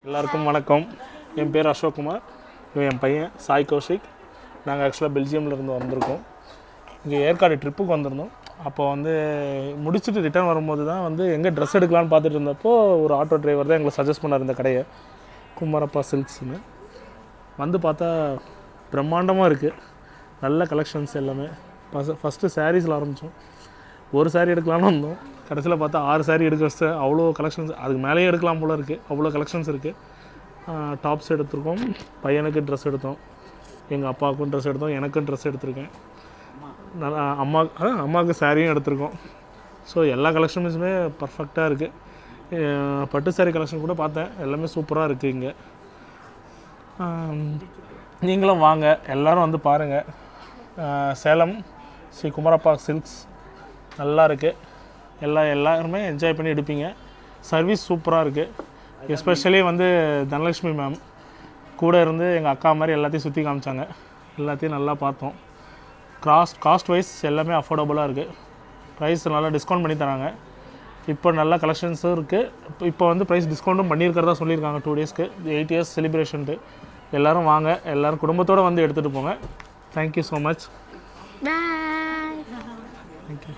எல்லாருக்கும் வணக்கம். என் பேர் அசோக்குமார். என் பையன் சாய் கௌஷிக். நாங்கள் ஆக்சுவலாக பெல்ஜியம்லேருந்து வந்திருக்கோம். இங்கே ஏற்காடு ட்ரிப்புக்கு வந்திருந்தோம். அப்போ முடிச்சுட்டு ரிட்டர்ன் வரும்போது தான் எங்கே ட்ரெஸ் எடுக்கலான்னு பார்த்துட்டு இருந்தப்போ ஒரு ஆட்டோ டிரைவர் தான் எங்களை சஜஸ்ட் பண்ணார் இந்த கடையை, குமாரப்பா சில்க்ஸ்னு. பார்த்தா பிரம்மாண்டமாக இருக்குது, நல்ல கலெக்ஷன்ஸ் எல்லாமே. ஃபஸ்ட்டு சாரீஸில் ஆரம்பித்தோம். ஒரு சாரீ எடுக்கலான்னு வந்தோம், கடைசியில் பார்த்தா 6 சாரீ எடுக்க வச்சு அவ்வளோ கலெக்ஷன்ஸ். அதுக்கு மேலேயே எடுக்கலாம் போல் இருக்குது, அவ்வளோ கலெக்ஷன்ஸ் இருக்குது. டாப்ஸ் எடுத்திருக்கோம், பையனுக்கு ட்ரெஸ் எடுத்தோம், எங்கள் அப்பாவுக்கும் ட்ரெஸ் எடுத்தோம், எனக்கும் ட்ரெஸ் எடுத்திருக்கேன். நல்லா அம்மாவுக்கு சாரியும் எடுத்திருக்கோம். ஸோ எல்லா கலெக்ஷன்ஸுமே பர்ஃபெக்டாக இருக்குது. பட்டு சாரீ கலெக்ஷன் கூட பார்த்தேன், எல்லாமே சூப்பராக இருக்குது இங்கே. நீங்களும் வாங்க, எல்லோரும் பாருங்கள். சேலம் ஸ்ரீ குமாரப்பா சில்க்ஸ் நல்லா இருக்குது. எல்லாருமே என்ஜாய் பண்ணி எடுப்பீங்க. சர்வீஸ் சூப்பராக இருக்குது. எஸ்பெஷலி தனலக்ஷ்மி மேம் கூட இருந்து எங்கள் அக்கா மாதிரி எல்லாத்தையும் சுற்றி காமிச்சாங்க. எல்லாத்தையும் நல்லா பார்த்தோம். காஸ்ட் வைஸ் எல்லாமே அஃபோர்டபுளாக இருக்குது. ப்ரைஸ் நல்லா டிஸ்கவுண்ட் பண்ணி தராங்க. இப்போ நல்ல கலெக்ஷன்ஸும் இருக்குது. இப்போ ப்ரைஸ் டிஸ்கவுண்ட்டும் பண்ணியிருக்கிறதா சொல்லியிருக்காங்க 2 டேஸ்க்கு, 8 இயர்ஸ் செலிப்ரேஷன்ட்டு. எல்லோரும் வாங்க, எல்லோரும் குடும்பத்தோடு எடுத்துகிட்டு போங்க. Thank you so much. Bye. Thank you.